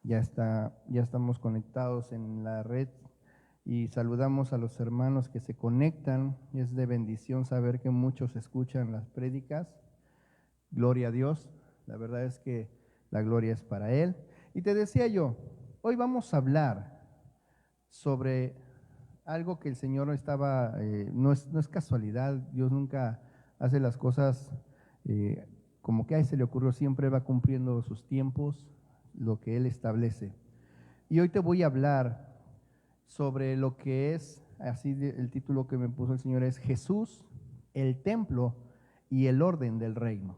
ya estamos conectados en la red y saludamos a los hermanos que se conectan. Es de bendición saber que muchos escuchan las prédicas. Gloria a Dios, la verdad es que la gloria es para Él. Y te decía yo, hoy vamos a hablar sobre algo que el Señor no es casualidad. Dios nunca hace las cosas como que a Él se le ocurrió, siempre va cumpliendo sus tiempos, lo que Él establece. Y hoy te voy a hablar sobre lo que es, el título que me puso el Señor es Jesús, el templo y el orden del reino.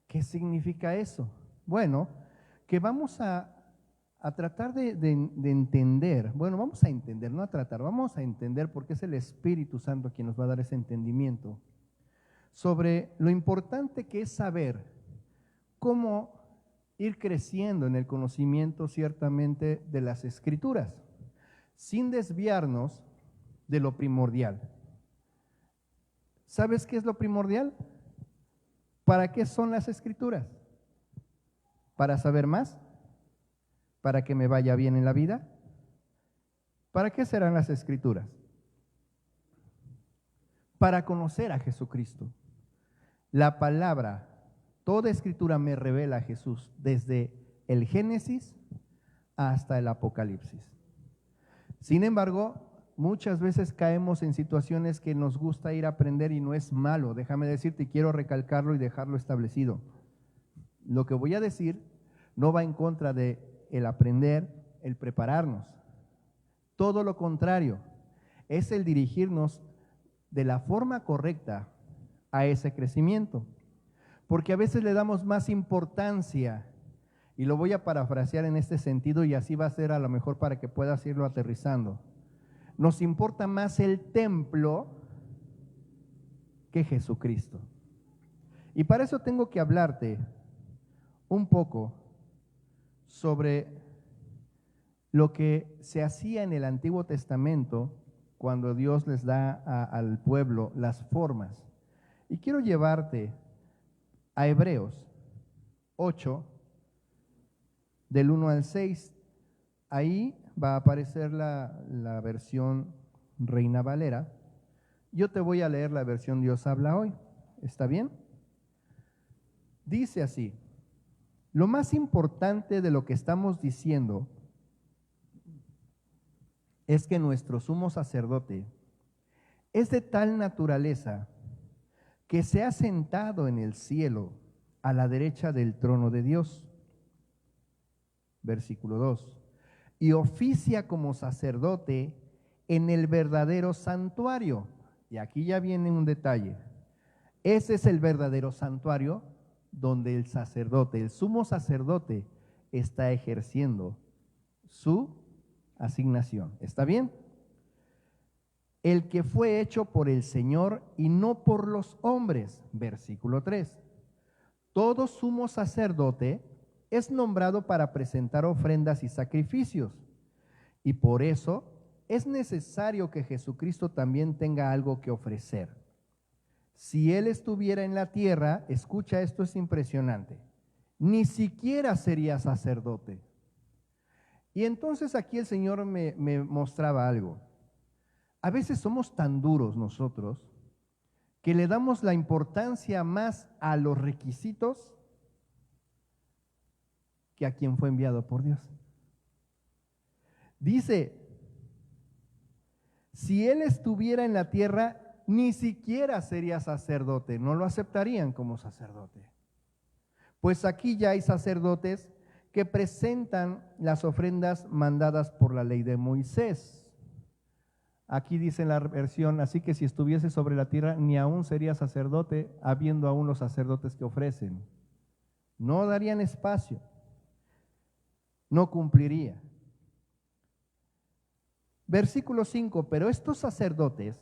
¿Qué significa eso? Bueno, que vamos a tratar de entender, vamos a entender, no a tratar, vamos a entender porque es el Espíritu Santo quien nos va a dar ese entendimiento sobre lo importante que es saber cómo ir creciendo en el conocimiento ciertamente de las Escrituras, sin desviarnos de lo primordial. ¿Sabes qué es lo primordial? ¿Para qué son las Escrituras? ¿Para saber más? ¿Para que me vaya bien en la vida? ¿Para qué serán las Escrituras? Para conocer a Jesucristo. La palabra, toda Escritura me revela a Jesús, desde el Génesis hasta el Apocalipsis. Sin embargo, muchas veces caemos en situaciones que nos gusta ir a aprender y no es malo. Déjame decirte, y quiero recalcarlo y dejarlo establecido. Lo que voy a decir no va en contra de el aprender, el prepararnos. Todo lo contrario, es el dirigirnos de la forma correcta a ese crecimiento. Porque a veces le damos más importancia, y lo voy a parafrasear en este sentido y así va a ser a lo mejor para que puedas irlo aterrizando. Nos importa más el templo que Jesucristo. Y para eso tengo que hablarte un poco sobre lo que se hacía en el Antiguo Testamento cuando Dios les da al pueblo las formas. Y quiero llevarte a Hebreos 8, del 1 al 6. Ahí va a aparecer la versión Reina Valera. Yo te voy a leer la versión Dios habla hoy. ¿Está bien? Dice así: lo más importante de lo que estamos diciendo es que nuestro sumo sacerdote es de tal naturaleza que se ha sentado en el cielo a la derecha del trono de Dios. Versículo 2. Y oficia como sacerdote en el verdadero santuario. Y aquí ya viene un detalle. Ese es el verdadero santuario donde el sacerdote, el sumo sacerdote, está ejerciendo su asignación. ¿Está bien? El que fue hecho por el Señor y no por los hombres. Versículo 3. Todo sumo sacerdote es nombrado para presentar ofrendas y sacrificios, y por eso es necesario que Jesucristo también tenga algo que ofrecer. Si Él estuviera en la tierra, escucha, esto es impresionante, ni siquiera sería sacerdote. Y entonces aquí el Señor me mostraba algo. A veces somos tan duros nosotros que le damos la importancia más a los requisitos que a quien fue enviado por Dios. Dice, si Él estuviera en la tierra, ni siquiera sería sacerdote, no lo aceptarían como sacerdote. Pues aquí ya hay sacerdotes que presentan las ofrendas mandadas por la ley de Moisés. Aquí dice en la versión, así que si estuviese sobre la tierra, ni aún sería sacerdote, habiendo aún los sacerdotes que ofrecen. No darían espacio, no cumpliría. Versículo 5, pero estos sacerdotes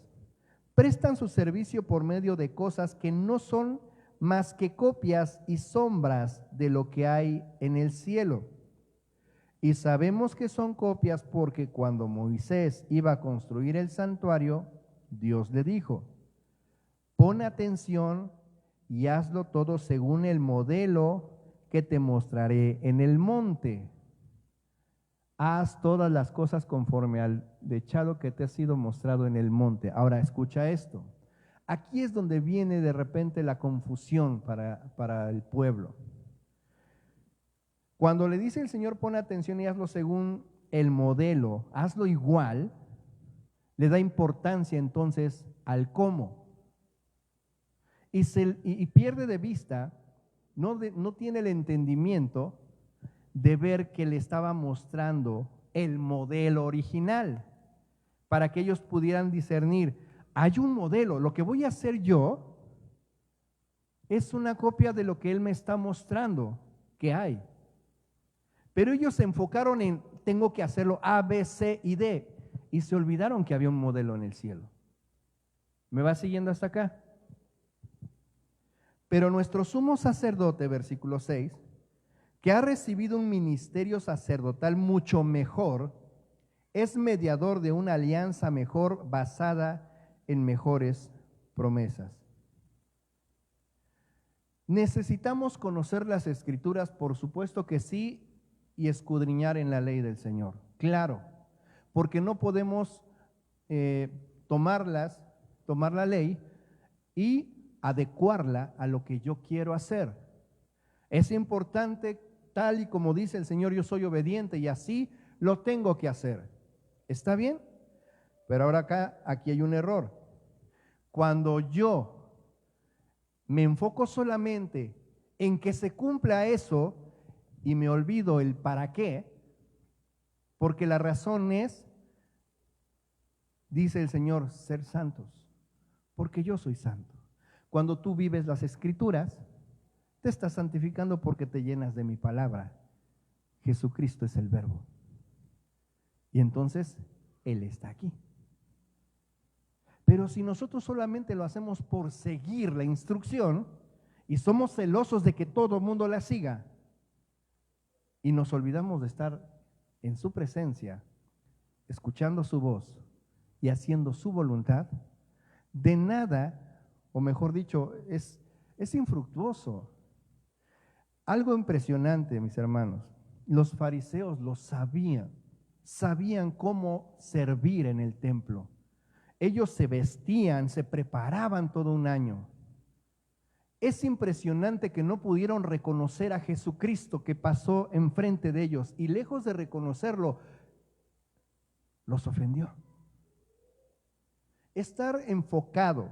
prestan su servicio por medio de cosas que no son más que copias y sombras de lo que hay en el cielo. Y sabemos que son copias porque cuando Moisés iba a construir el santuario, Dios le dijo, pon atención y hazlo todo según el modelo que te mostraré en el monte. haz todas las cosas conforme al dechado que te ha sido mostrado en el monte. Ahora escucha esto. Aquí es donde viene de repente la confusión para el pueblo. Cuando le dice el Señor, pon atención y hazlo según el modelo, hazlo igual, le da importancia entonces al cómo. Y pierde de vista, no tiene el entendimiento de ver que le estaba mostrando el modelo original, para que ellos pudieran discernir, hay un modelo, lo que voy a hacer yo es una copia de lo que Él me está mostrando que hay. Pero ellos se enfocaron en, tengo que hacerlo A, B, C y D, y se olvidaron que había un modelo en el cielo. ¿Me va siguiendo hasta acá? Pero nuestro sumo sacerdote, versículo 6, que ha recibido un ministerio sacerdotal mucho mejor, es mediador de una alianza mejor basada en mejores promesas. ¿Necesitamos conocer las Escrituras? Por supuesto que sí, y escudriñar en la ley del Señor. Claro, porque no podemos tomar la ley y adecuarla a lo que yo quiero hacer. Es importante, tal y como dice el Señor, yo soy obediente y así lo tengo que hacer. ¿Está bien? Pero ahora aquí hay un error. Cuando yo me enfoco solamente en que se cumpla eso y me olvido el para qué, porque la razón es, dice el Señor, ser santos, porque yo soy santo. Cuando tú vives las Escrituras, te estás santificando porque te llenas de mi palabra. Jesucristo es el Verbo. Y entonces, Él está aquí. Pero si nosotros solamente lo hacemos por seguir la instrucción y somos celosos de que todo el mundo la siga y nos olvidamos de estar en su presencia, escuchando su voz y haciendo su voluntad, de nada, o mejor dicho, es infructuoso. Algo impresionante, mis hermanos, los fariseos lo sabían cómo servir en el templo. Ellos se vestían, se preparaban todo un año. Es impresionante que no pudieron reconocer a Jesucristo que pasó enfrente de ellos y lejos de reconocerlo, los ofendió. Estar enfocado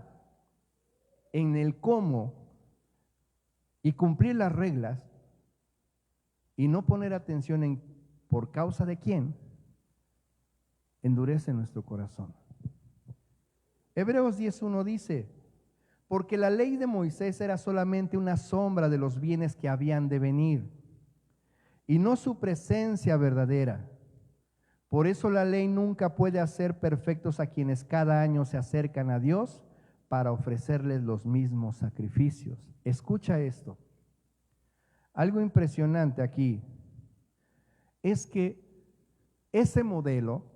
en el cómo y cumplir las reglas y no poner atención en por causa de quién, endurece nuestro corazón. Hebreos 10:1 dice, porque la ley de Moisés era solamente una sombra de los bienes que habían de venir, y no su presencia verdadera. Por eso la ley nunca puede hacer perfectos a quienes cada año se acercan a Dios para ofrecerles los mismos sacrificios. Escucha esto. Algo impresionante aquí es que ese modelo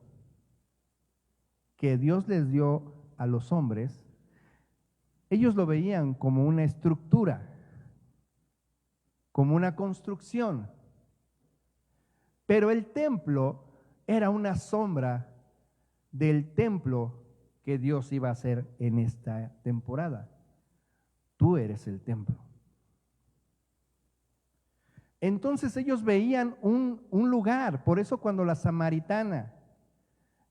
que Dios les dio a los hombres, ellos lo veían como una estructura, como una construcción. Pero el templo era una sombra del templo que Dios iba a hacer en esta temporada. Tú eres el templo. Entonces ellos veían un lugar. Por eso cuando la samaritana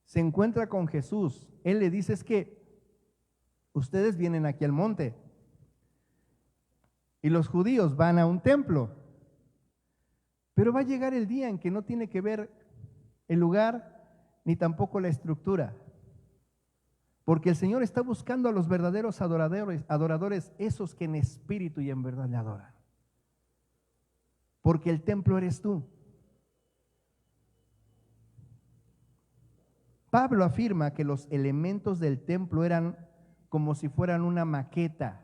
se encuentra con Jesús, Él le dice, es que ustedes vienen aquí al monte y los judíos van a un templo, pero va a llegar el día en que no tiene que ver el lugar ni tampoco la estructura, porque el Señor está buscando a los verdaderos adoradores, esos que en espíritu y en verdad le adoran, porque el templo eres tú. Pablo afirma que los elementos del templo eran como si fueran una maqueta.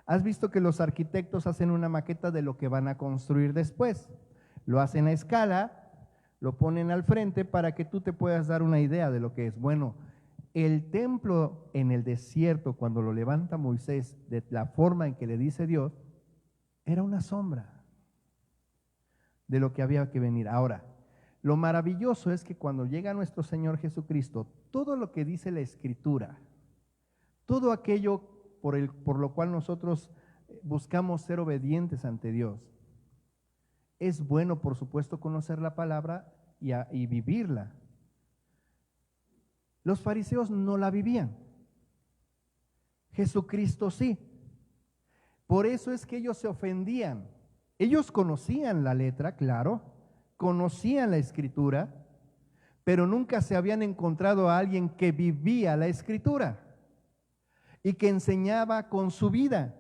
¿Has visto que los arquitectos hacen una maqueta de lo que van a construir después? Lo hacen a escala, lo ponen al frente para que tú te puedas dar una idea de lo que es. Bueno, el templo en el desierto, cuando lo levanta Moisés de la forma en que le dice Dios, era una sombra de lo que había que venir. Ahora, Lo maravilloso es que cuando llega nuestro Señor Jesucristo, todo lo que dice la Escritura, todo aquello por lo cual nosotros buscamos ser obedientes ante Dios, es bueno, por supuesto, conocer la palabra y vivirla. Los fariseos no la vivían. Jesucristo sí. Por eso es que ellos se ofendían. Ellos conocían la letra, claro, conocían la Escritura, pero nunca se habían encontrado a alguien que vivía la Escritura y que enseñaba con su vida.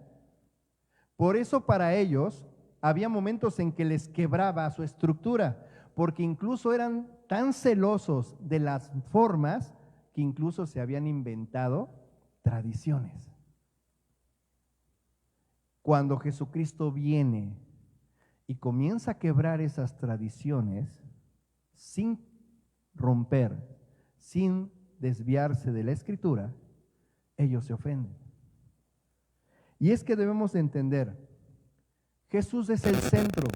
Por eso para ellos había momentos en que les quebraba su estructura, porque incluso eran tan celosos de las formas que incluso se habían inventado tradiciones. Cuando Jesucristo viene y comienza a quebrar esas tradiciones sin romper, sin desviarse de la Escritura, ellos se ofenden. Y es que debemos de entender, Jesús es el centro.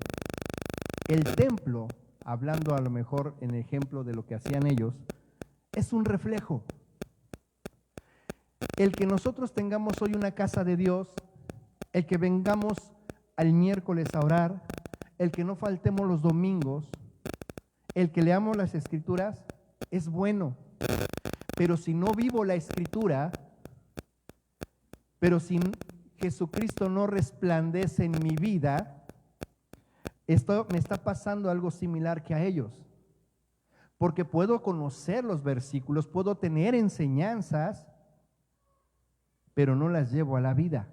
El templo, hablando a lo mejor en ejemplo de lo que hacían ellos, es un reflejo. El que nosotros tengamos hoy una casa de Dios, el que vengamos al miércoles a orar, el que no faltemos los domingos, el que leamos las Escrituras, es bueno. Pero si no vivo la Escritura, pero si Jesucristo no resplandece en mi vida, esto me está pasando algo similar que a ellos. Porque puedo conocer los versículos, puedo tener enseñanzas, pero no las llevo a la vida.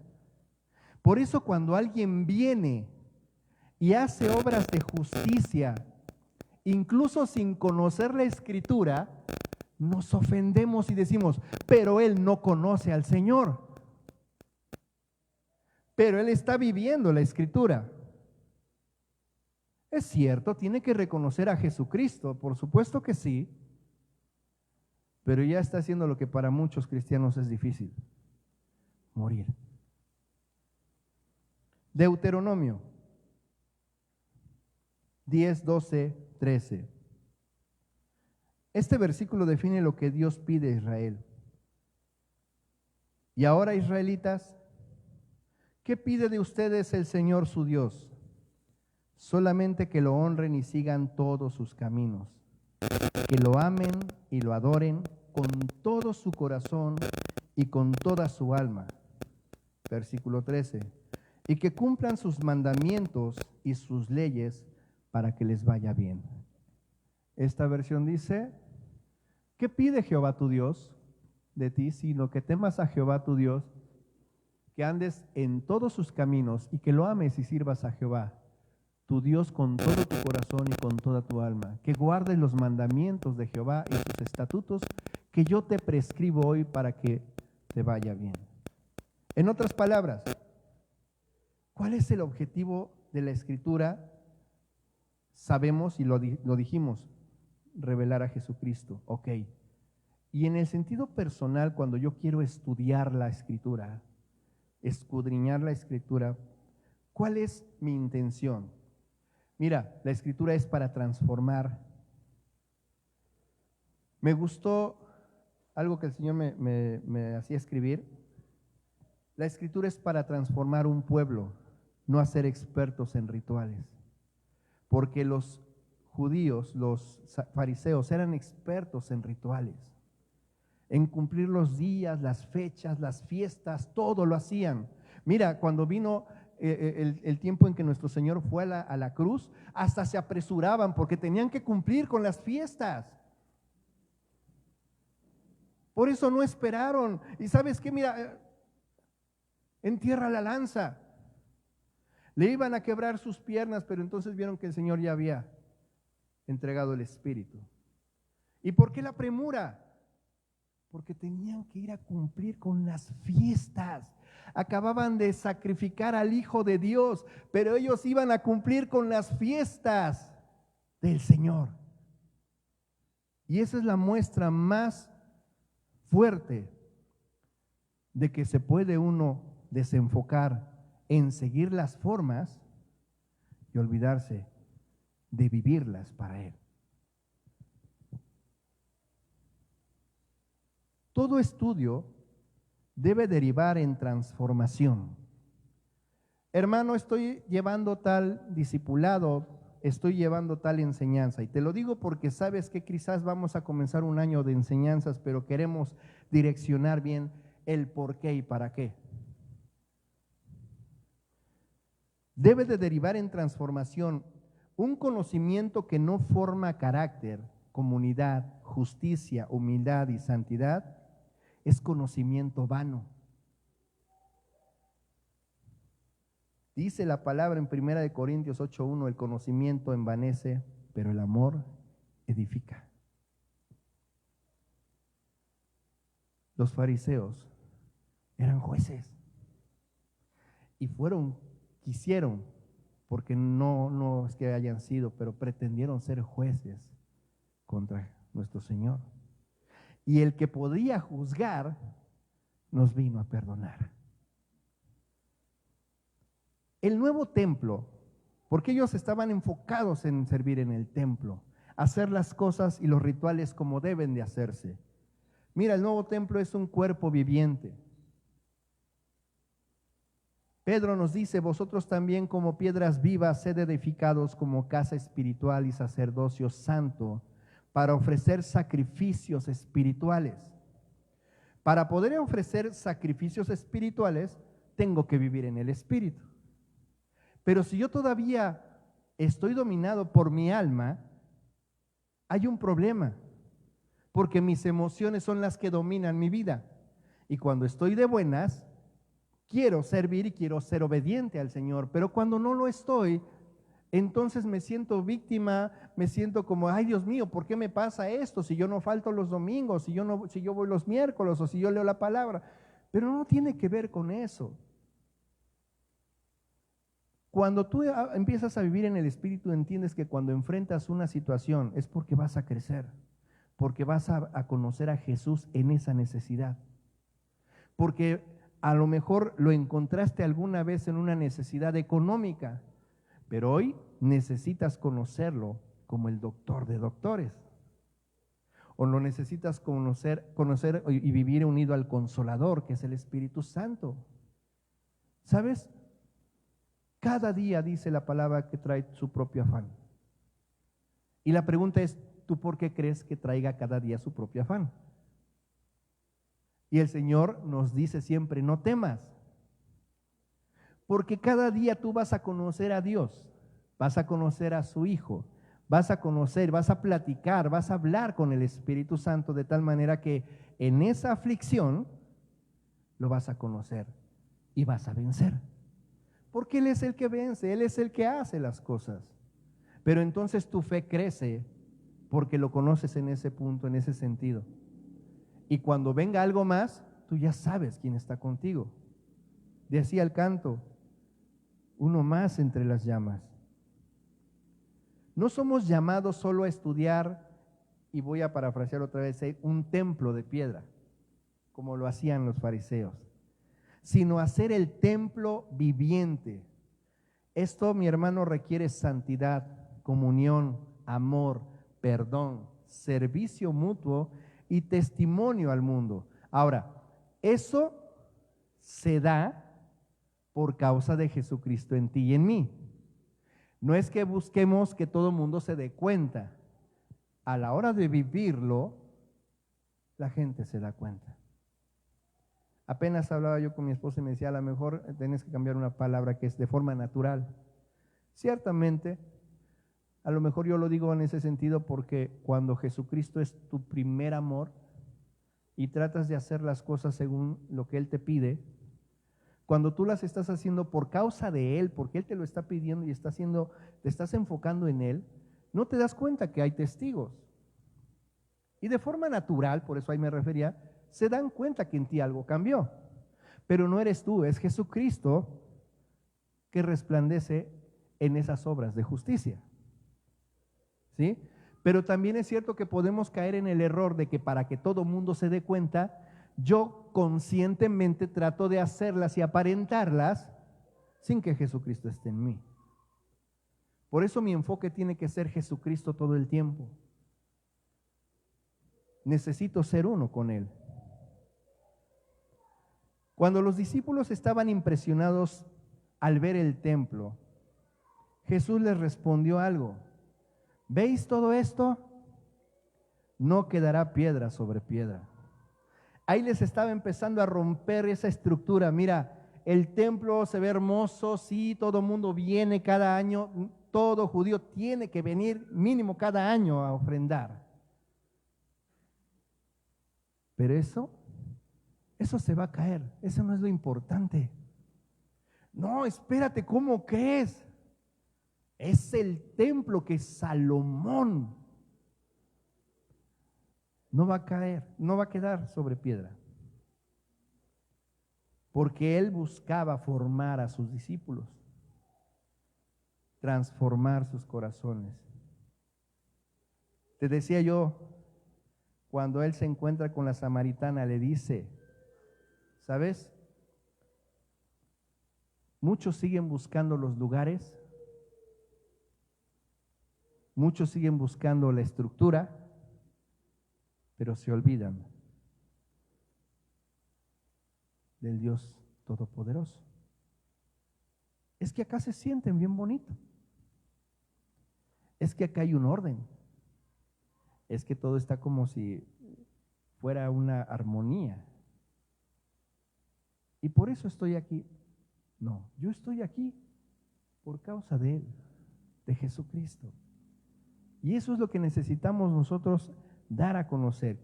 Por eso cuando alguien viene y hace obras de justicia, incluso sin conocer la Escritura, nos ofendemos y decimos, pero él no conoce al Señor. Pero él está viviendo la Escritura. Es cierto, tiene que reconocer a Jesucristo, por supuesto que sí, pero ya está haciendo lo que para muchos cristianos es difícil, morir. Deuteronomio 10, 12, 13. Este versículo define lo que Dios pide a Israel. Y ahora, israelitas, ¿qué pide de ustedes el Señor su Dios? Solamente que lo honren y sigan todos sus caminos, que lo amen y lo adoren con todo su corazón y con toda su alma. Versículo 13. Y que cumplan sus mandamientos y sus leyes para que les vaya bien. Esta versión dice, ¿qué pide Jehová tu Dios de ti? Sino que temas a Jehová tu Dios, que andes en todos sus caminos y que lo ames y sirvas a Jehová tu Dios con todo tu corazón y con toda tu alma, que guardes los mandamientos de Jehová y sus estatutos que yo te prescribo hoy para que te vaya bien. En otras palabras, ¿cuál es el objetivo de la Escritura? Sabemos y lo dijimos, revelar a Jesucristo, ok. Y en el sentido personal, cuando yo quiero estudiar la Escritura, escudriñar la Escritura, ¿cuál es mi intención? Mira, la Escritura es para transformar. Me gustó algo que el Señor me hacía escribir. La Escritura es para transformar un pueblo, no hacer expertos en rituales. Porque los judíos, los fariseos, eran expertos en rituales, en cumplir los días, las fechas, las fiestas, todo lo hacían. Mira, cuando vino el tiempo en que nuestro Señor fue a la cruz, hasta se apresuraban porque tenían que cumplir con las fiestas. Por eso no esperaron. Y ¿sabes qué? Mira, entierra la lanza. Le iban a quebrar sus piernas, pero entonces vieron que el Señor ya había entregado el Espíritu. ¿Y por qué la premura? Porque tenían que ir a cumplir con las fiestas. Acababan de sacrificar al Hijo de Dios, pero ellos iban a cumplir con las fiestas del Señor. Y esa es la muestra más fuerte de que se puede uno desenfocar en seguir las formas y olvidarse de vivirlas para Él. Todo estudio debe derivar en transformación. Hermano, estoy llevando tal discipulado, estoy llevando tal enseñanza. Y te lo digo porque sabes que quizás vamos a comenzar un año de enseñanzas, pero queremos direccionar bien el por qué y para qué. Debe de derivar en transformación. Un conocimiento que no forma carácter, comunidad, justicia, humildad y santidad es conocimiento vano. Dice la palabra en 1 Corintios 8:1, el conocimiento envanece, pero el amor edifica. Los fariseos eran jueces y quisieron, porque no es que hayan sido, pero pretendieron ser jueces contra nuestro Señor. Y el que podía juzgar nos vino a perdonar. El nuevo templo, porque ellos estaban enfocados en servir en el templo, hacer las cosas y los rituales como deben de hacerse. Mira, el nuevo templo es un cuerpo viviente. Pedro nos dice, vosotros también como piedras vivas, sed edificados como casa espiritual y sacerdocio santo, para ofrecer sacrificios espirituales. Para poder ofrecer sacrificios espirituales, tengo que vivir en el Espíritu. Pero si yo todavía estoy dominado por mi alma, hay un problema, porque mis emociones son las que dominan mi vida. Y cuando estoy de buenas, quiero servir y quiero ser obediente al Señor, pero cuando no lo estoy, entonces me siento víctima, me siento como, ay Dios mío, ¿por qué me pasa esto? Si yo no falto los domingos, si yo voy los miércoles o si yo leo la palabra. Pero no tiene que ver con eso. Cuando tú empiezas a vivir en el Espíritu, entiendes que cuando enfrentas una situación es porque vas a crecer, porque vas a conocer a Jesús en esa necesidad. Porque a lo mejor lo encontraste alguna vez en una necesidad económica, pero hoy necesitas conocerlo como el doctor de doctores. O lo necesitas conocer y vivir unido al Consolador, que es el Espíritu Santo. ¿Sabes? Cada día dice la palabra que trae su propio afán. Y la pregunta es, ¿tú por qué crees que traiga cada día su propio afán? Y el Señor nos dice siempre, no temas, porque cada día tú vas a conocer a Dios, vas a conocer a su Hijo, vas a conocer, vas a platicar, vas a hablar con el Espíritu Santo de tal manera que en esa aflicción lo vas a conocer y vas a vencer. Porque Él es el que vence, Él es el que hace las cosas. Pero entonces tu fe crece porque lo conoces en ese punto, en ese sentido. Y cuando venga algo más, tú ya sabes quién está contigo. Decía el canto, uno más entre las llamas. No somos llamados solo a estudiar, y voy a parafrasear otra vez, un templo de piedra, como lo hacían los fariseos, sino hacer el templo viviente. Esto, mi hermano, requiere santidad, comunión, amor, perdón, servicio mutuo y testimonio al mundo. Ahora, eso se da por causa de Jesucristo en ti y en mí. No es que busquemos que todo el mundo se dé cuenta. A la hora de vivirlo, la gente se da cuenta. Apenas hablaba yo con mi esposa y me decía, a lo mejor tienes que cambiar una palabra que es de forma natural. Ciertamente, a lo mejor yo lo digo en ese sentido porque cuando Jesucristo es tu primer amor y tratas de hacer las cosas según lo que Él te pide, cuando tú las estás haciendo por causa de Él, porque Él te lo está pidiendo y te estás enfocando en Él, no te das cuenta que hay testigos. Y de forma natural, por eso ahí me refería, se dan cuenta que en ti algo cambió. Pero no eres tú, es Jesucristo que resplandece en esas obras de justicia. ¿Sí? Pero también es cierto que podemos caer en el error de que para que todo mundo se dé cuenta, yo conscientemente trato de hacerlas y aparentarlas sin que Jesucristo esté en mí. Por eso mi enfoque tiene que ser Jesucristo todo el tiempo. Necesito ser uno con Él. Cuando los discípulos estaban impresionados al ver el templo, Jesús les respondió algo. ¿Veis todo esto? No quedará piedra sobre piedra. Ahí les estaba empezando a romper esa estructura. Mira, el templo se ve hermoso, sí, todo mundo viene cada año, todo judío tiene que venir mínimo cada año a ofrendar. Pero eso se va a caer, eso no es lo importante. No, espérate, ¿cómo crees? Es el templo que Salomón no va a caer, no va a quedar sobre piedra. Porque él buscaba formar a sus discípulos, transformar sus corazones. Te decía yo, cuando él se encuentra con la samaritana, le dice, ¿sabes? Muchos siguen buscando los lugares, muchos siguen buscando la estructura, pero se olvidan del Dios Todopoderoso. Es que acá se sienten bien bonito. Es que acá hay un orden. Es que todo está como si fuera una armonía. Y por eso estoy aquí. No, yo estoy aquí por causa de Él, de Jesucristo. Y eso es lo que necesitamos nosotros dar a conocer.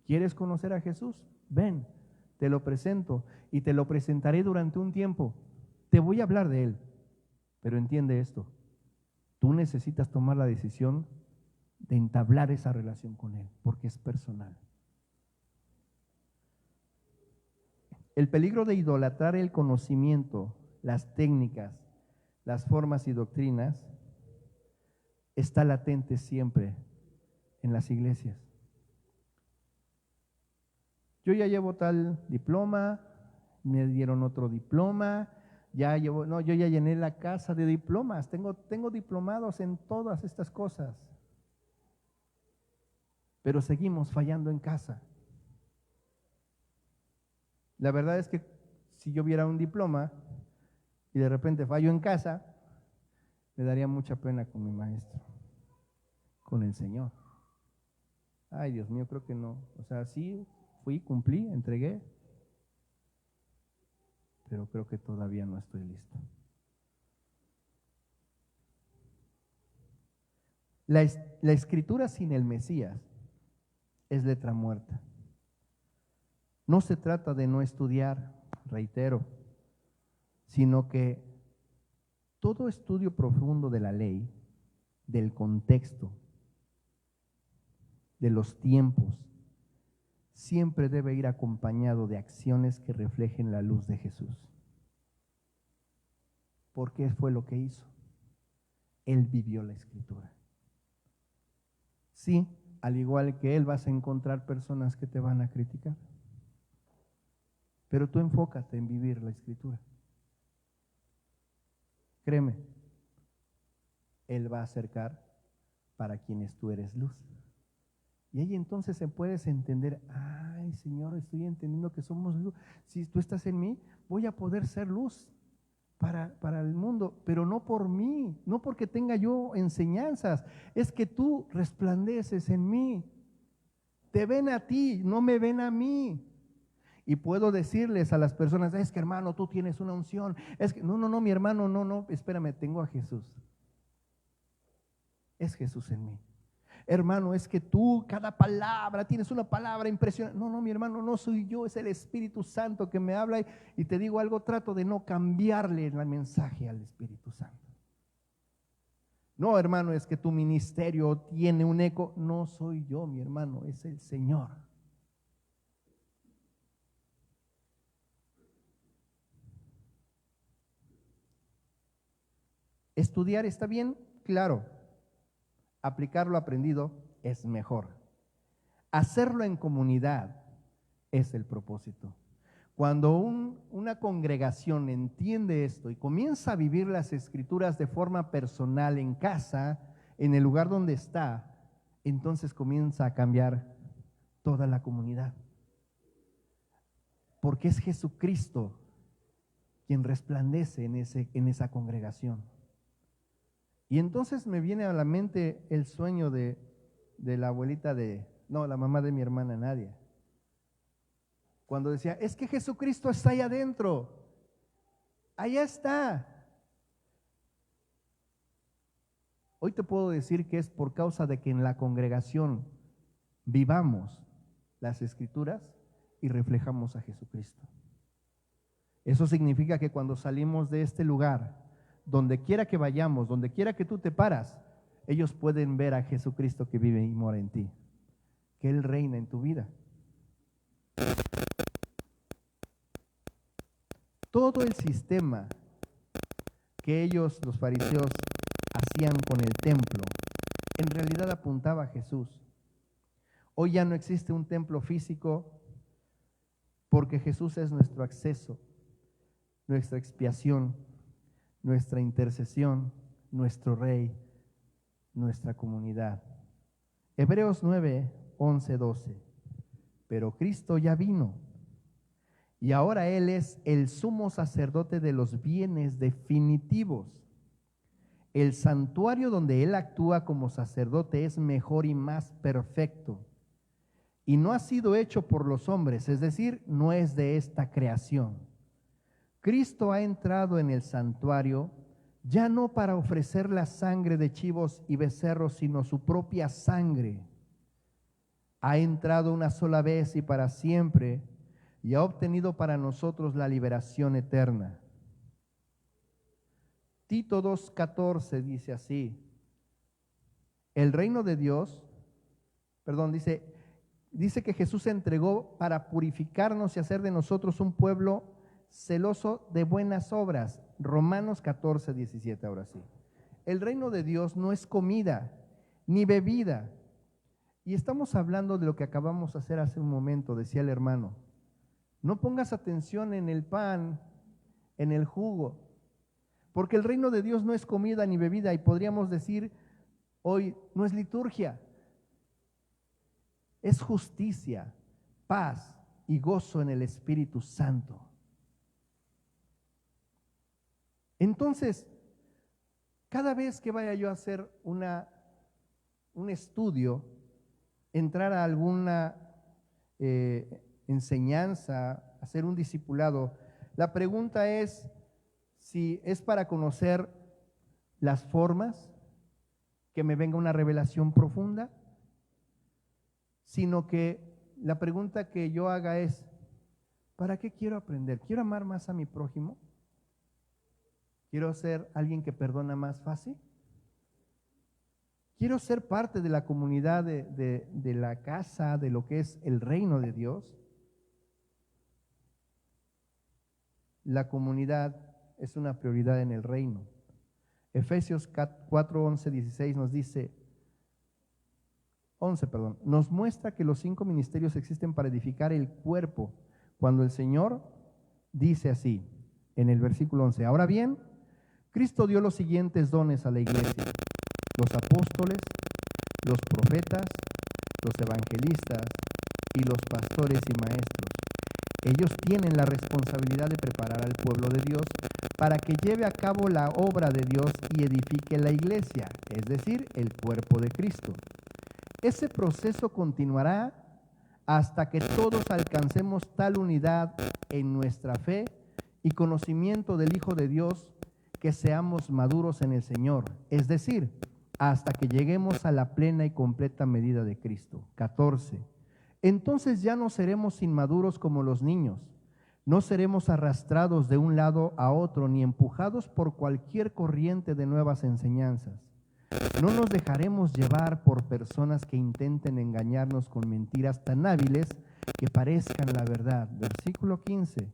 ¿Quieres conocer a Jesús? Ven, te lo presento y te lo presentaré durante un tiempo. Te voy a hablar de Él, pero entiende esto. Tú necesitas tomar la decisión de entablar esa relación con Él, porque es personal. El peligro de idolatrar el conocimiento, las técnicas, las formas y doctrinas está latente siempre en las iglesias. Yo ya llevo tal diploma, me dieron otro diploma, yo ya llené la casa de diplomas, tengo diplomados en todas estas cosas, pero seguimos fallando en casa. La verdad es que si yo viera un diploma y de repente fallo en casa, me daría mucha pena con mi maestro, con el Señor. Ay, Dios mío, creo que no. O sea, sí, fui, cumplí, entregué, pero creo que todavía no estoy listo. La escritura sin el Mesías es letra muerta. No se trata de no estudiar, reitero, sino que todo estudio profundo de la ley, del contexto, de los tiempos, siempre debe ir acompañado de acciones que reflejen la luz de Jesús. ¿Por qué fue lo que hizo? Él vivió la escritura. Sí, al igual que Él vas a encontrar personas que te van a criticar, pero tú enfócate en vivir la escritura. Créeme, Él va a acercar para quienes tú eres luz. Y ahí entonces se puedes entender, ay Señor, estoy entendiendo que somos luz. Si tú estás en mí, voy a poder ser luz para el mundo, pero no por mí, no porque tenga yo enseñanzas, es que tú resplandeces en mí. Te ven a ti, no me ven a mí. Y puedo decirles a las personas, es que hermano, tú tienes una unción. Es que no, mi hermano, no, espérame, tengo a Jesús. Es Jesús en mí. Hermano, es que tú cada palabra, tienes una palabra impresionante. No, mi hermano, no soy yo, es el Espíritu Santo que me habla y te digo algo, trato de no cambiarle el mensaje al Espíritu Santo. No, hermano, es que tu ministerio tiene un eco. No soy yo, mi hermano, es el Señor. ¿Estudiar está bien? Claro. Aplicar lo aprendido es mejor. Hacerlo en comunidad es el propósito. Cuando una congregación entiende esto y comienza a vivir las escrituras de forma personal en casa, en el lugar donde está, entonces comienza a cambiar toda la comunidad. porque es Jesucristo quien resplandece en esa congregación. Y entonces me viene a la mente el sueño de la abuelita la mamá de mi hermana Nadia, cuando decía, es que Jesucristo está ahí adentro, allá está. Hoy te puedo decir que es por causa de que en la congregación vivamos las Escrituras y reflejamos a Jesucristo. Eso significa que cuando salimos de este lugar, donde quiera que vayamos, donde quiera que tú te paras, ellos pueden ver a Jesucristo que vive y mora en ti, que Él reina en tu vida. Todo el sistema que ellos, los fariseos, hacían con el templo, en realidad apuntaba a Jesús. Hoy ya no existe un templo físico porque Jesús es nuestro acceso, nuestra expiación, nuestra intercesión, nuestro Rey, nuestra comunidad. Hebreos 9, 11, 12. Pero Cristo ya vino y ahora Él es el sumo sacerdote de los bienes definitivos. El santuario donde Él actúa como sacerdote es mejor y más perfecto. Y no ha sido hecho por los hombres, es decir, no es de esta creación. Cristo ha entrado en el santuario ya no para ofrecer la sangre de chivos y becerros, sino su propia sangre. Ha entrado una sola vez y para siempre y ha obtenido para nosotros la liberación eterna. Tito 2:14 dice así, el reino de Dios, dice que Jesús se entregó para purificarnos y hacer de nosotros un pueblo celoso de buenas obras. Romanos 14:17, ahora sí. El reino de Dios no es comida ni bebida. Y estamos hablando de lo que acabamos de hacer hace un momento, decía el hermano. No pongas atención en el pan, en el jugo, porque el reino de Dios no es comida ni bebida, y podríamos decir hoy, no es liturgia, es justicia, paz y gozo en el Espíritu Santo. Entonces, cada vez que vaya yo a hacer un estudio, entrar a alguna enseñanza, hacer un discipulado, la pregunta es si es para conocer las formas, que me venga una revelación profunda, sino que la pregunta que yo haga es, ¿para qué quiero aprender? ¿Quiero amar más a mi prójimo? ¿Quiero ser alguien que perdona más fácil? ¿Quiero ser parte de la comunidad de la casa, de lo que es el reino de Dios? La comunidad es una prioridad en el reino. Efesios 4, 11, 16 nos dice, nos muestra que los 5 ministerios existen para edificar el cuerpo, cuando el Señor dice así, en el versículo 11, ahora bien, Cristo dio los siguientes dones a la iglesia: los apóstoles, los profetas, los evangelistas y los pastores y maestros. Ellos tienen la responsabilidad de preparar al pueblo de Dios para que lleve a cabo la obra de Dios y edifique la iglesia, es decir, el cuerpo de Cristo. Ese proceso continuará hasta que todos alcancemos tal unidad en nuestra fe y conocimiento del Hijo de Dios que seamos maduros en el Señor, es decir, hasta que lleguemos a la plena y completa medida de Cristo. 14. Entonces ya no seremos inmaduros como los niños, no seremos arrastrados de un lado a otro ni empujados por cualquier corriente de nuevas enseñanzas. No nos dejaremos llevar por personas que intenten engañarnos con mentiras tan hábiles que parezcan la verdad. Versículo 15.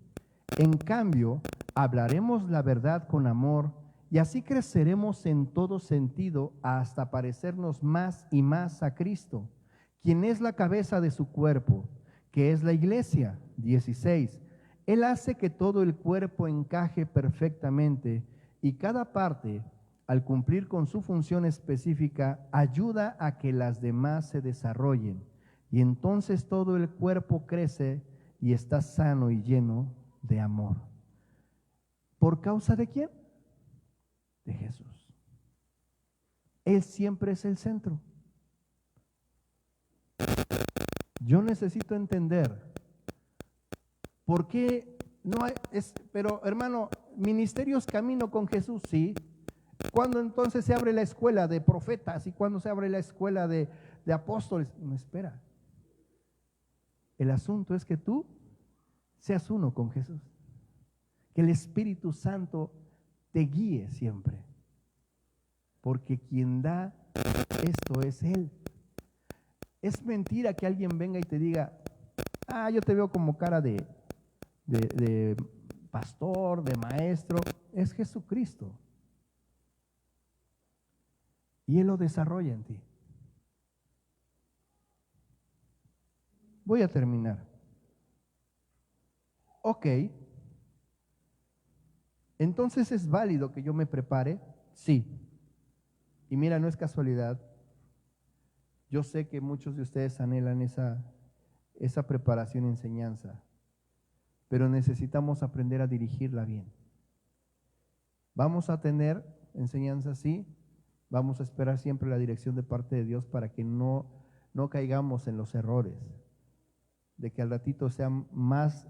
En cambio, hablaremos la verdad con amor y así creceremos en todo sentido hasta parecernos más y más a Cristo, quien es la cabeza de su cuerpo, que es la iglesia. 16. Él hace que todo el cuerpo encaje perfectamente y cada parte, al cumplir con su función específica, ayuda a que las demás se desarrollen. Y entonces todo el cuerpo crece y estás sano y lleno de amor. ¿Por causa de quién? De Jesús. Él siempre es el centro. Yo necesito entender por qué no hay, pero hermano, ministerios camino con Jesús, sí. ¿Cuándo entonces se abre la escuela de profetas y cuándo se abre la escuela de apóstoles? No, espera. El asunto es que tú seas uno con Jesús. Que el Espíritu Santo te guíe siempre. Porque quien da esto es Él. Es mentira que alguien venga y te diga, yo te veo como cara de pastor, de maestro. Es Jesucristo. Y Él lo desarrolla en ti. Voy a terminar. Ok. Entonces, ¿es válido que yo me prepare? Sí. Y mira, no es casualidad. Yo sé que muchos de ustedes anhelan esa preparación y enseñanza, pero necesitamos aprender a dirigirla bien. Vamos a tener enseñanza, sí. Vamos a esperar siempre la dirección de parte de Dios para que no caigamos en los errores, de que al ratito sean más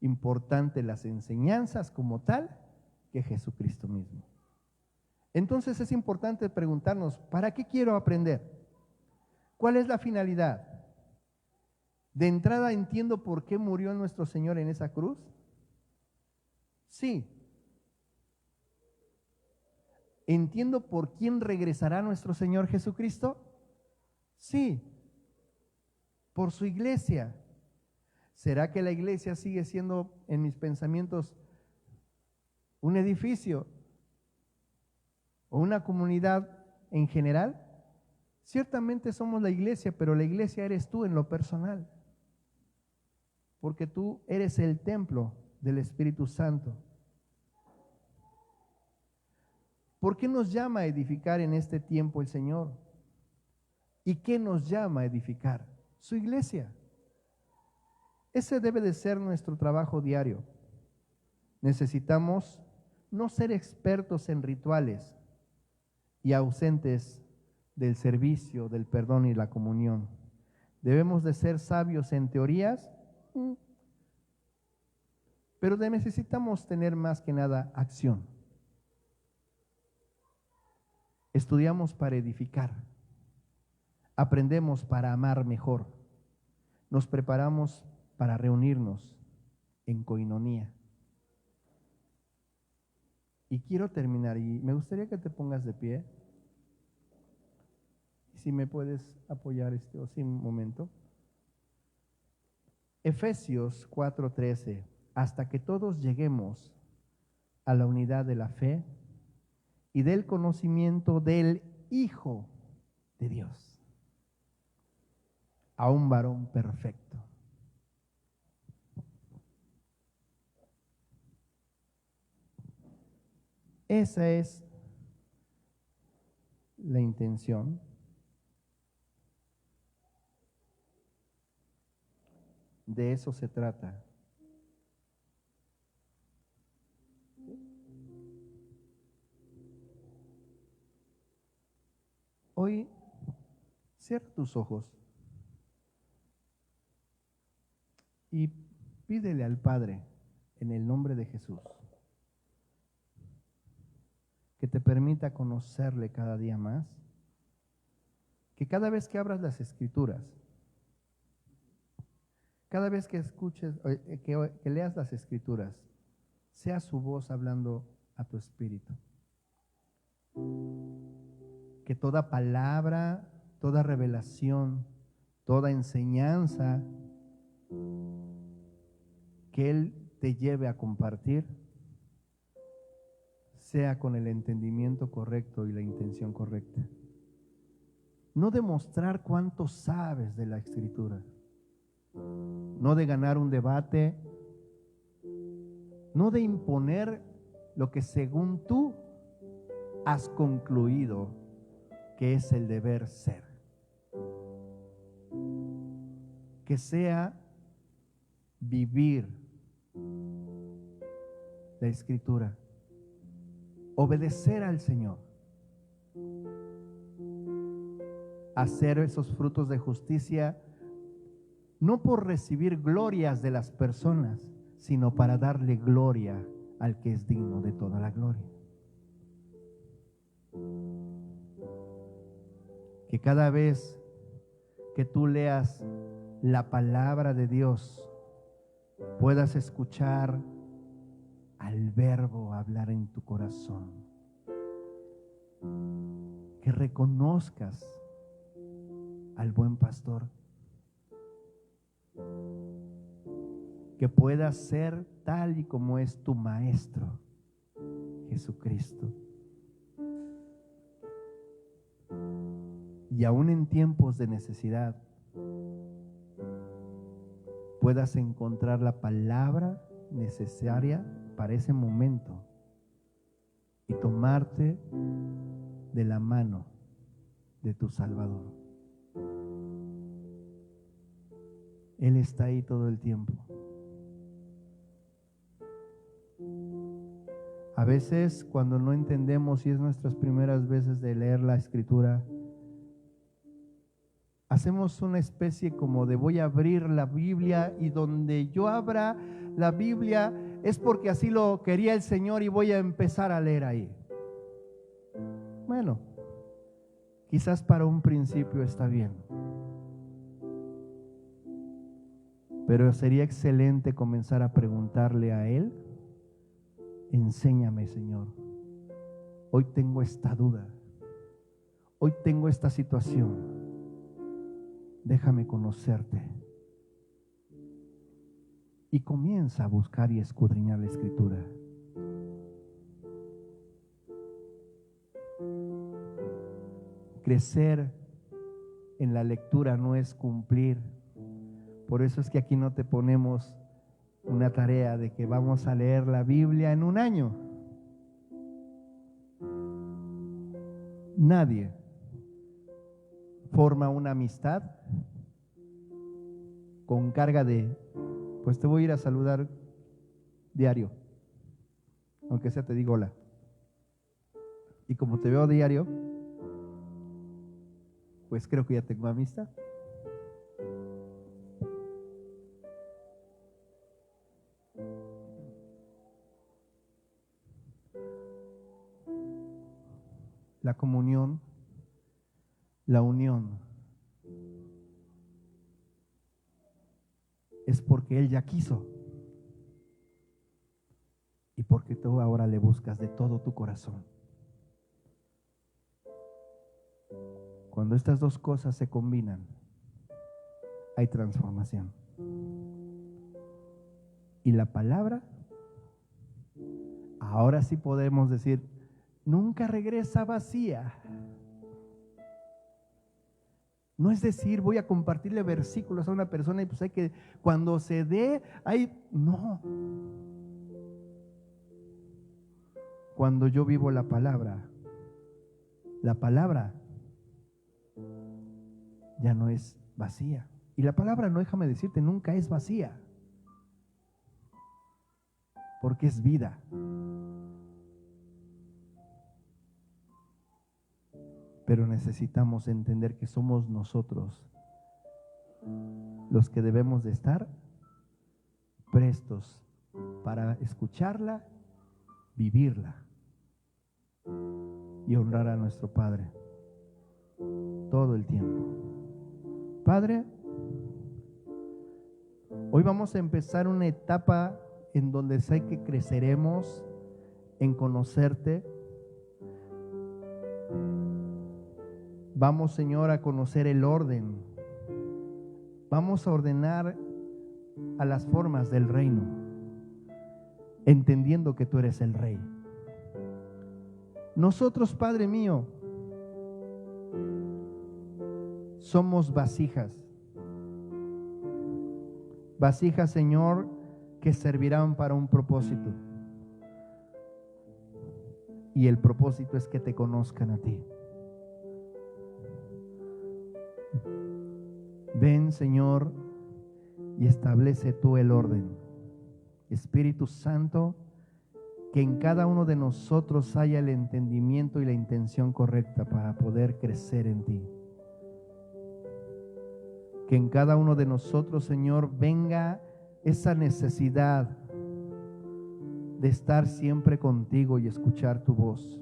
importantes las enseñanzas como tal que Jesucristo mismo. Entonces es importante preguntarnos, ¿para qué quiero aprender? ¿Cuál es la finalidad? De entrada entiendo por qué murió nuestro Señor en esa cruz. Sí. ¿Entiendo por quién regresará nuestro Señor Jesucristo? Sí. Por su iglesia. ¿Será que la iglesia sigue siendo en mis pensamientos un edificio o una comunidad en general? Ciertamente somos la iglesia, pero la iglesia eres tú en lo personal, porque tú eres el templo del Espíritu Santo. ¿Por qué nos llama a edificar en este tiempo el Señor? ¿Y qué nos llama a edificar? Su iglesia. Ese debe de ser nuestro trabajo diario. Necesitamos no ser expertos en rituales y ausentes del servicio, del perdón y la comunión. Debemos de ser sabios en teorías, pero necesitamos tener más que nada acción. Estudiamos para edificar, aprendemos para amar mejor, nos preparamos para reunirnos en coinonía. Y quiero terminar, y me gustaría que te pongas de pie. Si me puedes apoyar un momento. Efesios 4:13, hasta que todos lleguemos a la unidad de la fe y del conocimiento del Hijo de Dios, a un varón perfecto. Esa es la intención. De eso se trata. Hoy, cierra tus ojos y pídele al Padre, en el nombre de Jesús, que te permita conocerle cada día más, que cada vez que abras las Escrituras, cada vez que escuches, que leas las Escrituras, sea su voz hablando a tu espíritu. Que toda palabra, toda revelación, toda enseñanza que Él te lleve a compartir, sea con el entendimiento correcto y la intención correcta. No demostrar cuánto sabes de la Escritura, no de ganar un debate, no de imponer lo que según tú has concluido que es el deber ser. Que sea vivir la Escritura, obedecer al Señor, hacer esos frutos de justicia, no por recibir glorias de las personas, sino para darle gloria al que es digno de toda la gloria. Que cada vez que tú leas la palabra de Dios, puedas escuchar al Verbo hablar en tu corazón. Que reconozcas al buen pastor. Que puedas ser tal y como es tu Maestro, Jesucristo. Y aún en tiempos de necesidad, puedas encontrar la palabra necesaria para ese momento y tomarte de la mano de tu Salvador. Él está ahí todo el tiempo. A veces, cuando no entendemos, y es nuestras primeras veces de leer la Escritura, hacemos una especie como de voy a abrir la Biblia, y donde yo abra la Biblia es porque así lo quería el Señor y voy a empezar a leer ahí. Bueno, quizás para un principio está bien, pero sería excelente comenzar a preguntarle a Él: enséñame, Señor, hoy tengo esta duda, hoy tengo esta situación, déjame conocerte. Y comienza a buscar y escudriñar la Escritura. Crecer en la lectura no es cumplir. Por eso es que aquí no te ponemos una tarea de que vamos a leer la Biblia en un año. Nadie forma una amistad con carga de, pues te voy a ir a saludar diario, aunque sea te digo hola. Y como te veo diario, pues creo que ya tengo amistad. La comunión, la unión, es porque Él ya quiso y porque tú ahora le buscas de todo tu corazón. Cuando estas dos cosas se combinan, hay transformación. Y la palabra, ahora sí podemos decir, nunca regresa vacía. No es decir, voy a compartirle versículos a una persona y pues hay que, cuando se dé, no. Cuando yo vivo la palabra ya no es vacía. Y la palabra, no, déjame decirte, nunca es vacía, porque es vida. Pero necesitamos entender que somos nosotros los que debemos de estar prestos para escucharla, vivirla y honrar a nuestro Padre todo el tiempo. Padre, hoy vamos a empezar una etapa en donde sé que creceremos en conocerte. Vamos, Señor, a conocer el orden. Vamos a ordenar a las formas del reino, entendiendo que tú eres el Rey. Nosotros, Padre mío, somos vasijas. Vasijas, Señor, que servirán para un propósito. Y el propósito es que te conozcan a ti. Ven, Señor, y establece tú el orden. Espíritu Santo, que en cada uno de nosotros haya el entendimiento y la intención correcta para poder crecer en ti. Que en cada uno de nosotros, Señor, venga esa necesidad de estar siempre contigo y escuchar tu voz,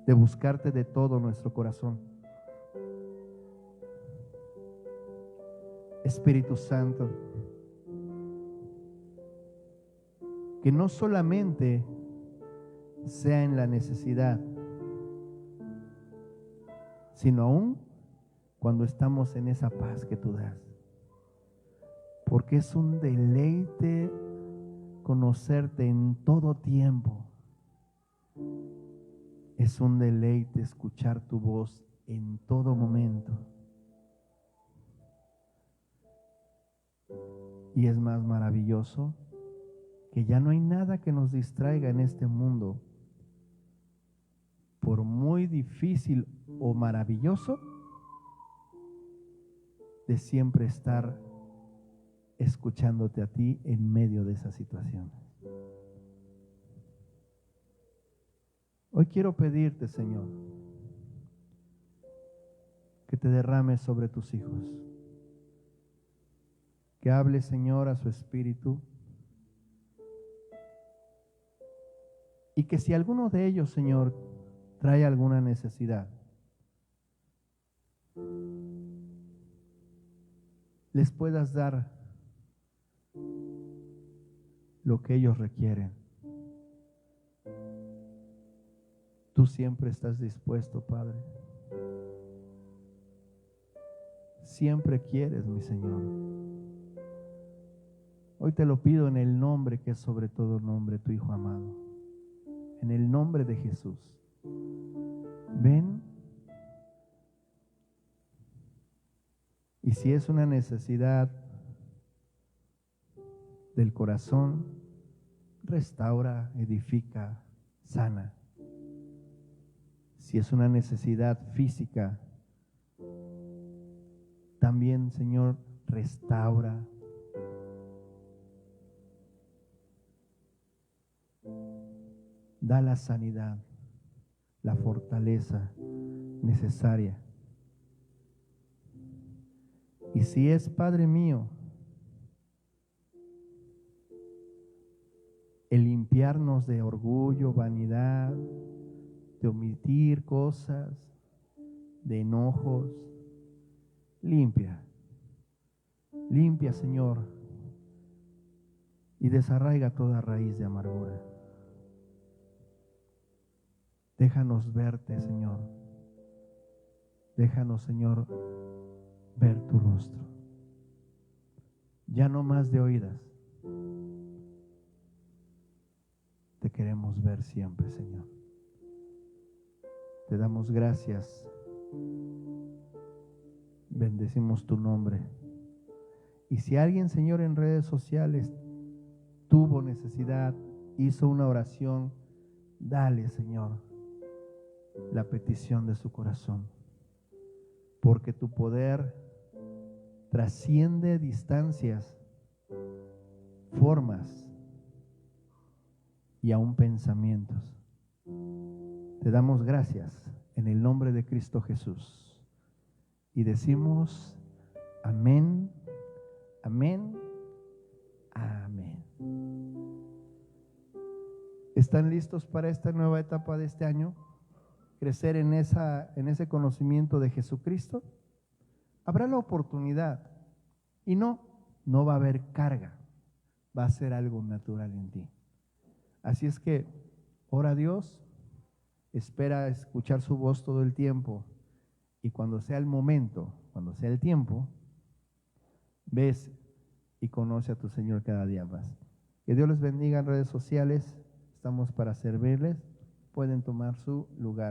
de buscarte de todo nuestro corazón. Espíritu Santo, que no solamente sea en la necesidad, sino aún cuando estamos en esa paz que tú das. Porque es un deleite conocerte en todo tiempo. Es un deleite escuchar tu voz en todo momento. Y es más maravilloso que ya no hay nada que nos distraiga en este mundo, por muy difícil o maravilloso, de siempre estar escuchándote a ti en medio de esa situación. Hoy quiero pedirte, Señor, que te derrames sobre tus hijos, que hable, Señor, a su espíritu, y que si alguno de ellos, Señor, trae alguna necesidad, les puedas dar lo que ellos requieren. Tú siempre estás dispuesto, Padre. Siempre quieres, mi Señor. Hoy te lo pido en el nombre que es sobre todo nombre, tu Hijo amado. En el nombre de Jesús. Ven. Y si es una necesidad del corazón, restaura, edifica, sana. Si es una necesidad física, también, Señor, restaura. Da la sanidad, la fortaleza necesaria. Y si es, Padre mío, el limpiarnos de orgullo, vanidad, de omitir cosas, de enojos, limpia, Señor, y desarraiga toda raíz de amargura. Déjanos verte, Señor. Déjanos, Señor, ver tu rostro. Ya no más de oídas. Te queremos ver siempre, Señor. Te damos gracias. Bendecimos tu nombre. Y si alguien, Señor, en redes sociales tuvo necesidad, hizo una oración, dale, Señor, la petición de su corazón. Porque tu poder trasciende distancias, formas y aún pensamientos. Te damos gracias en el nombre de Cristo Jesús. Y decimos amén, amén, amén. ¿Están listos para esta nueva etapa de este año? Crecer en ese conocimiento de Jesucristo. Habrá la oportunidad y no va a haber carga, va a ser algo natural en ti. Así es que ora a Dios, espera escuchar su voz todo el tiempo y cuando sea el momento, cuando sea el tiempo, ves y conoce a tu Señor cada día más. Que Dios les bendiga en redes sociales, estamos para servirles, pueden tomar su lugar.